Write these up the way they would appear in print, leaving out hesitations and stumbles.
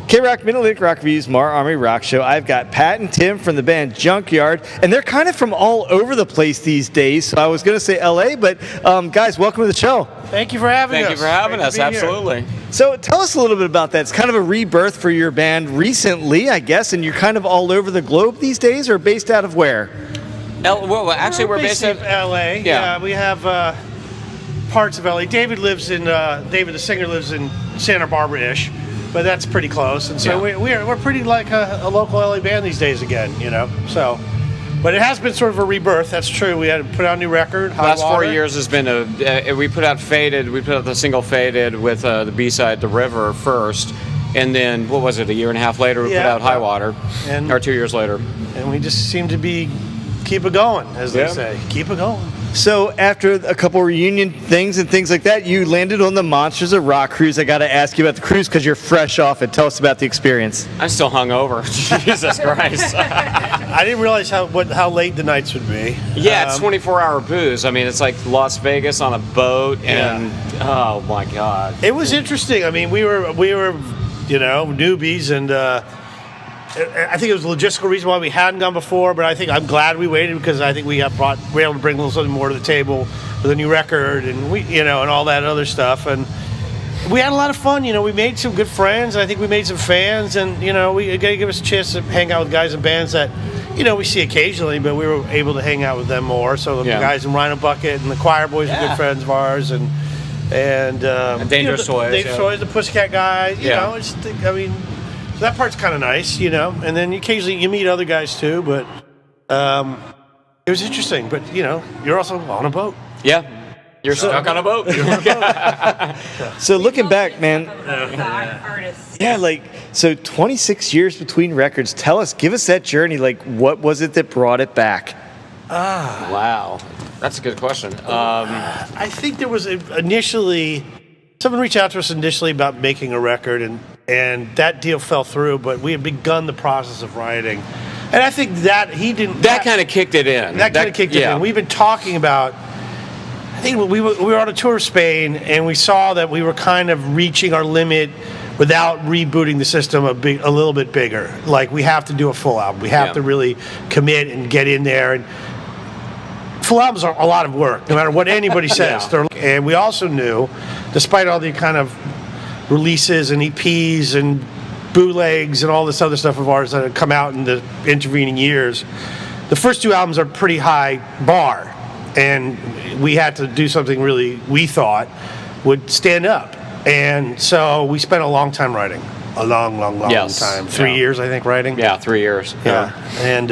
K-Rock Mid-Atlantic Rock Reviews, MARR Army Rock Show. I've got Pat and Tim from the band Junkyard, and they're kind of from all over the place these days. So I was going to say LA, but guys, welcome to the show. Thank you for having us. Thank you for having us, absolutely. Here. So tell us a little bit about that. It's kind of a rebirth for your band recently, I guess, and you're kind of all over the globe these days, or based out of where? Well, actually, we're based in LA. Yeah, we have parts of LA. David the singer lives in Santa Barbara-ish. But that's pretty close, and so we're pretty like a local LA band these days again, you know. So, but it has been sort of a rebirth. That's true. We had to put out a new record. Last 4 years has been we put out Faded. We put out the single Faded with the B-side, The River, first, and then what was it? A year and a half later, we put out High Water, or 2 years later. And we just seem to keep it going, as they say. Keep it going. So after a couple reunion things and things like that, you landed on the Monsters of Rock cruise. I got to ask you about the cruise because you're fresh off it. Tell us about the experience. I'm still hungover. Jesus Christ. I didn't realize how late the nights would be. Yeah, it's 24-hour booze. I mean, it's like Las Vegas on a boat, and oh my God. It was interesting. I mean, we were newbies, and I think it was a logistical reason why we hadn't gone before, but I'm glad we waited because I think we were able to bring a little something more to the table with a new record and and all that other stuff. And we had a lot of fun. We made some good friends. I think we made some fans, and we got to give us a chance to hang out with guys and bands that we see occasionally, but we were able to hang out with them more. So the guys in Rhino Bucket and the Choir Boys are good friends of ours, and Dangerous Toys, Dangerous Toys, the Pussycat guys. So that part's kind of nice, and then occasionally you meet other guys too, but it was interesting. But, you're also on a boat. Yeah. You're stuck on a boat. So looking back, man. Yeah, so 26 years between records. Give us that journey. What was it that brought it back? Wow. That's a good question. I think there was initially, someone reached out to us initially about making a record, and that deal fell through, but we had begun the process of writing. And I think that he didn't... That kind of kicked it in. That kind of kicked it in. We've been talking about... I think we were on a tour of Spain, and we saw that we were kind of reaching our limit without rebooting the system a little bit bigger. We have to do a full album. We have to really commit and get in there. And full albums are a lot of work, no matter what anybody says. And we also knew, despite all the kind of releases and EPs and bootlegs and all this other stuff of ours that have come out in the intervening years, the first two albums are pretty high bar, and we had to do something really we thought would stand up. And so we spent a long time writing, a long time, 3 years I think writing. Yeah, 3 years. Yeah, and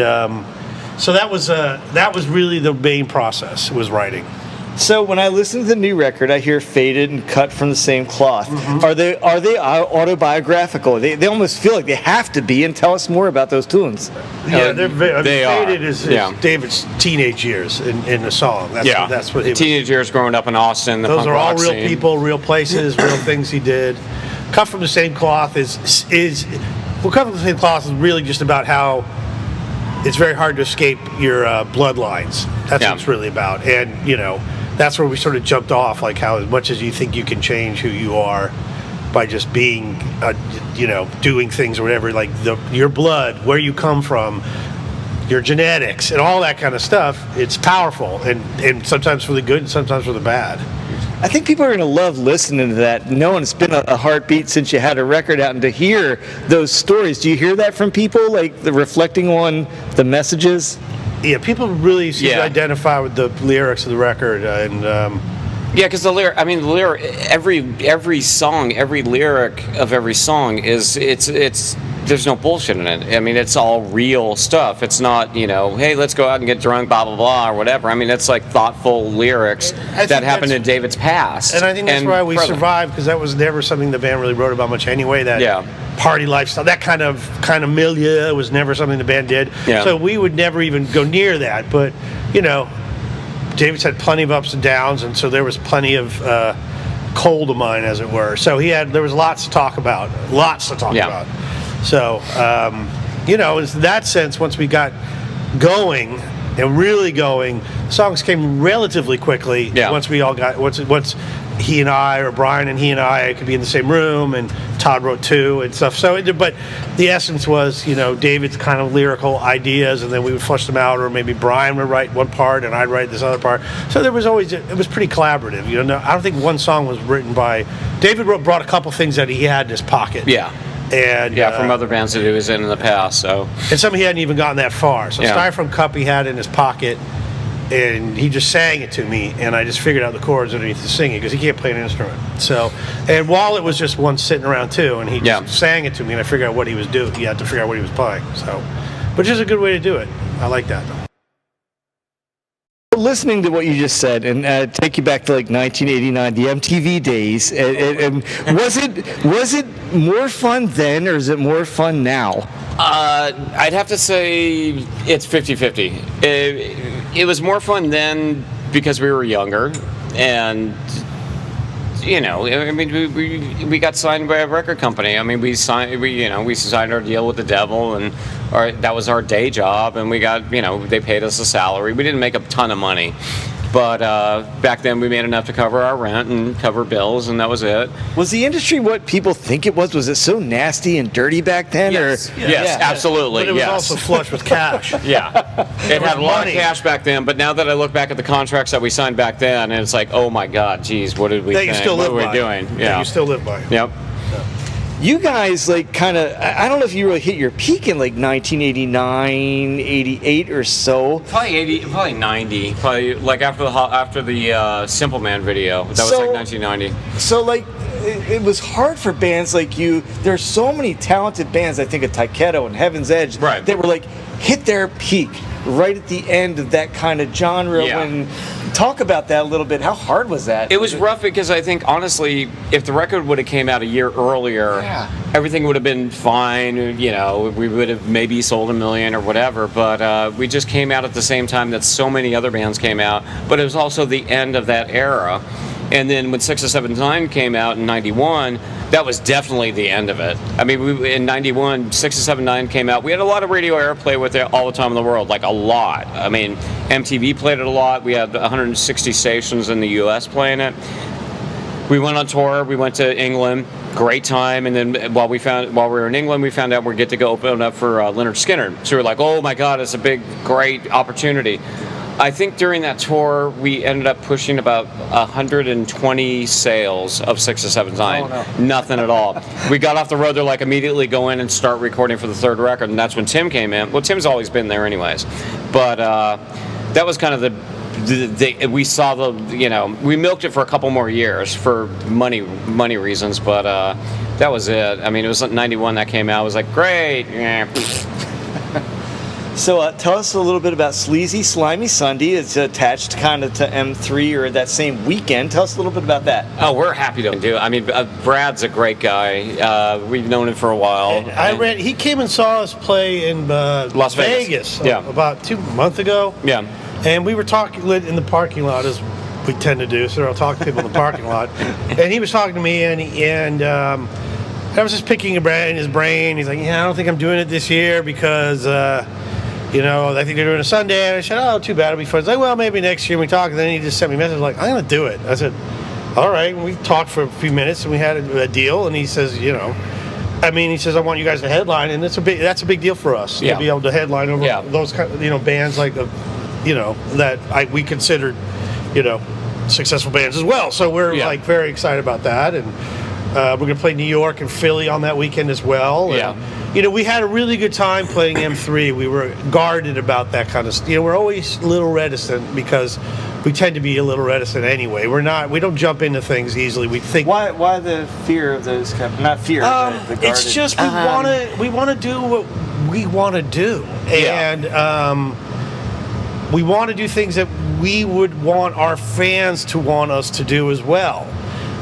so that was really the main process, was writing. So when I listen to the new record, I hear Faded and Cut from the Same Cloth. Mm-hmm. Are they autobiographical? They almost feel like they have to be. And tell us more about those tunes. Yeah, Faded is David's teenage years in the song. That's what he was. Teenage years growing up in Austin. Those are all real people, real places, real things he did. Cut from the Same Cloth is Cut from the Same Cloth is really just about how it's very hard to escape your bloodlines. That's what it's really about. And that's where we sort of jumped off, how as much as you think you can change who you are by just being, doing things or whatever, your blood, where you come from, your genetics, and all that kind of stuff, it's powerful, and sometimes for the good and sometimes for the bad. I think people are going to love listening to that, knowing it's been a heartbeat since you had a record out, and to hear those stories. Do you hear that from people, reflecting on the messages? Yeah, people really seem to identify with the lyrics of the record, because the lyric. Every song, every lyric of every song is it's. There's no bullshit in it. I mean, it's all real stuff. It's not, hey, let's go out and get drunk, blah blah blah, or whatever. I mean, it's thoughtful lyrics that happened in David's past. And I think that's why we survived, because that was never something the band really wrote about much anyway. That party lifestyle, that kind of milieu was never something the band did. Yeah. So we would never even go near that. But David's had plenty of ups and downs, and so there was plenty of coal to mine, as it were. So there was lots to talk about. About. So, in that sense, once we got going and really going, songs came relatively quickly. Yeah. Once he and I, or Brian and he and I could be in the same room, and Todd wrote 2 and stuff. So, but the essence was, David's kind of lyrical ideas, and then we would flush them out, or maybe Brian would write one part and I'd write this other part. So it was pretty collaborative. I don't think one song was written by David. Brought a couple things that he had in his pocket. Yeah. And from other bands that he was in the past. So, and some he hadn't even gotten that far. So Styrofoam Cup he had in his pocket, and he just sang it to me, and I just figured out the chords underneath the singing, because he can't play an instrument. So, and Wallet was just one sitting around too, and he just sang it to me, and I figured out what he was doing. He had to figure out what he was playing. So, which is a good way to do it. I like that. Listening to what you just said, and take you back to like 1989, the MTV days. Was it more fun then, or is it more fun now? I'd have to say it's 50-50. It was more fun then because we were younger, and we got signed by a record company. I mean, we signed our deal with the Devil, and that was our day job, and we got, they paid us a salary. We didn't make a ton of money, but back then we made enough to cover our rent and cover bills, and that was it. Was the industry what people think it was? Was it so nasty and dirty back then? Yes, absolutely. But it was also flush with cash. Yeah, it had a lot of cash back then. But now that I look back at the contracts that we signed back then, and it's like, oh my God, geez, what did we think? What were we doing? Yeah, you still live by. Yep. You guys, I don't know if you really hit your peak in like 1989, 88 or so. Probably 90. Probably like after the Simple Man video. That was like 1990. So it was hard for bands like you. There's so many talented bands, I think of Taiketo and Heaven's Edge, right, that were hit their peak right at the end of that kind of genre. Yeah. Talk about that a little bit. How hard was that? It was rough, because I think, honestly, if the record would have came out a year earlier, everything would have been fine. We would have maybe sold 1 million or whatever, but we just came out at the same time that so many other bands came out, but it was also the end of that era. And then when 6-7-9 came out in 91, that was definitely the end of it. I mean, in 91, 6-7-9 came out. We had a lot of radio airplay with it all the time in the world, like a lot. I mean, MTV played it a lot. We had 160 stations in the U.S. playing it. We went on tour. We went to England. Great time. And then while we were in England, we found out we'd get to go open up for Lynyrd Skynyrd. So we were like, oh my God, it's a great opportunity. I think during that tour, we ended up pushing about 120 sales of 6-7-9. Oh, no. Nothing at all. We got off the road, they're like, immediately go in and start recording for the third record, and that's when Tim came in. Well, Tim's always been there anyways. But that was kind of we saw we milked it for a couple more years for money reasons, but that was it. I mean, it was 91 that came out. I was like, great. Yeah. So tell us a little bit about Sleazy Slimy Sunday. It's attached kind of to M3 or that same weekend. Tell us a little bit about that. Oh, we're happy to do it. I mean, Brad's a great guy. We've known him for a while. He came and saw us play in Las Vegas. About 2 months ago. Yeah. And we were talking in the parking lot, as we tend to do. So I'll talk to people in the parking lot. And he was talking to me, and I was just picking his brain. He's like, I don't think I'm doing it this year because... I think they're doing a Sunday. And I said, oh, too bad. It'll be fun. He's like, well, maybe next year we talk. And then he just sent me a message like, I'm going to do it. I said, all right. And we talked for a few minutes, and we had a deal. And he says, he says, I want you guys to headline. And that's a big deal for us to be able to headline over those kind of, bands like, that we considered, successful bands as well. So we're very excited about that. And we're going to play New York and Philly on that weekend as well. And, we had a really good time playing M3. We were guarded about that kind of stuff. We're always a little reticent because we tend to be a little reticent anyway. We don't jump into things easily. We think. Why the fear of those kind of, not fear, the guarded. It's just we want to do what we want to do. And we want to do things that we would want our fans to want us to do as well.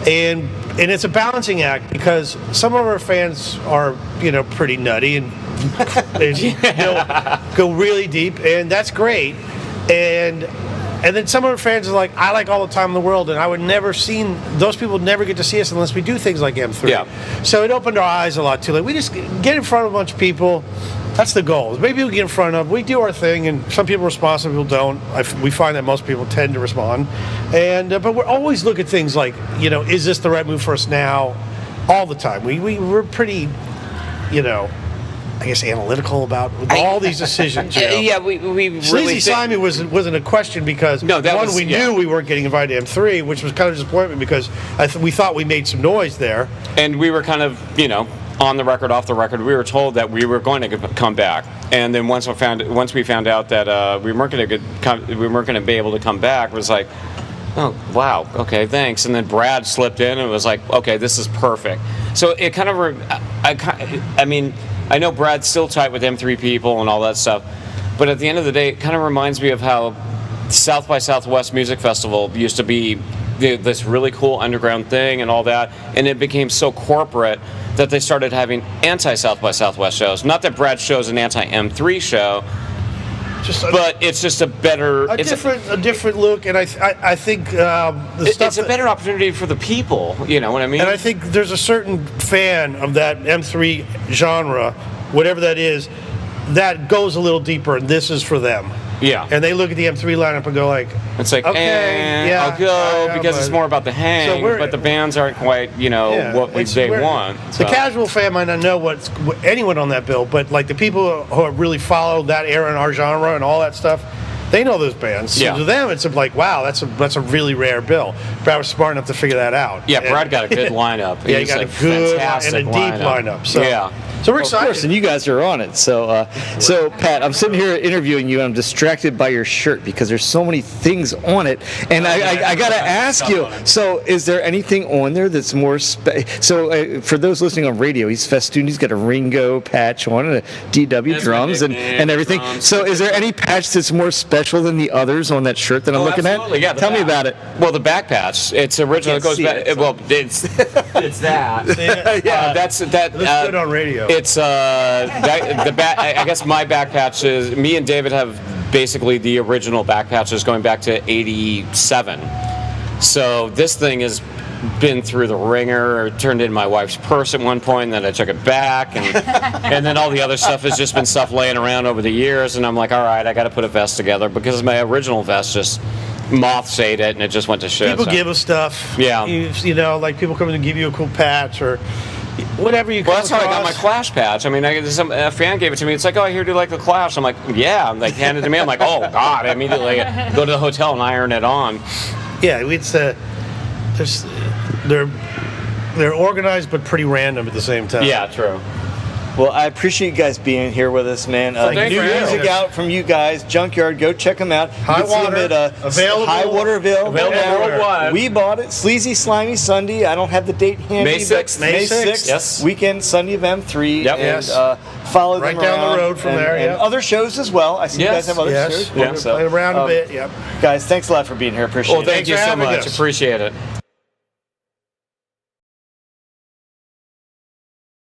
And it's a balancing act because some of our fans are, pretty nutty and go really deep, and that's great. And And then some of our fans are like, I like All the Time in the World, and I would never seen, those people would never get to see us unless we do things like M3. Yeah. So it opened our eyes a lot too. Like, we just get in front of a bunch of people. That's the goal. Maybe we get in front of, we do our thing, and some people respond, some people don't. We find that most people tend to respond. And but we're always looking at things like, is this the right move for us now? All the time. We're pretty, I guess, analytical about all these decisions. Yeah, we really Sleazy Slimy wasn't a question because we knew we weren't getting invited to M3, which was kind of a disappointment because we thought we made some noise there. And we were kind of, on the record, off the record, we were told that we were going to come back. And then once we found out that we weren't going to be able to come back, it was like, oh, wow, okay, thanks. And then Brad slipped in and was like, okay, this is perfect. So it kind of, I know Brad's still tight with M3 people and all that stuff, but at the end of the day, it kind of reminds me of how South by Southwest Music Festival used to be this really cool underground thing and all that, and it became so corporate that they started having anti-South by Southwest shows. Not that Brad's show is an anti-M3 show, but it's just a different look, and I think it's a better opportunity for the people. You know what I mean? And I think there's a certain fan of that M3 genre, whatever that is, that goes a little deeper, and this is for them. Yeah. And they look at the M3 lineup and go like, it's like, okay, yeah, I'll go because it's more about the hang, but the bands aren't quite, what they want. So. The casual fan might not know what anyone on that bill, but like the people who have really followed that era and our genre and all that stuff, they know those bands. So to them, it's like, wow, that's a really rare bill. Brad was smart enough to figure that out. Yeah, Brad got a good lineup. He got a good and a deep lineup. So, So we're excited. Of course, and you guys are on it. So, Pat, I'm sitting here interviewing you, and I'm distracted by your shirt because there's so many things on it. And I got to ask you, so is there anything on there that's more for those listening on radio, he's festooned. He's got a Ringo patch on and a DW drums and everything. So is there any patch that's more special than the others on that shirt that I'm looking at? Yeah, Tell me about it. Well, the back patch, it's original. It goes back. It's that. Yeah, that's good on radio. It's I guess my back patches. Me and David have basically the original back patches going back to '87. So this thing has been through the ringer. Turned in my wife's purse at one point, and then I took it back, and then all the other stuff has just been stuff laying around over the years. And I'm like, all right, I got to put a vest together because my original vest just moths ate it, and it just went to shit. People give us stuff. Yeah, like people come in and give you a cool patch or. Whatever you. Well, that's how I got my Clash patch. I mean, a fan gave it to me. It's like, oh, I hear you like the Clash. I'm like, yeah. And they handed it to me. I'm like, oh God. I immediately go to the hotel and iron it on. Yeah, it's they're organized but pretty random at the same time. Yeah, true. Well, I appreciate you guys being here with us, man. New music out from you guys. Junkyard, go check them out. High Water, available. High Water available worldwide. We bought it. Sleazy Slimy Sunday. I don't have the date handy. May 6th. May 6th. Yes. Weekend Sunday of M3. Yep. And follow them right down the road from there. And other shows as well. I see you guys have other shows. Yeah. Play around a bit. Yep. Guys, thanks a lot for being here. Appreciate it. Well, thank you so much. Appreciate it.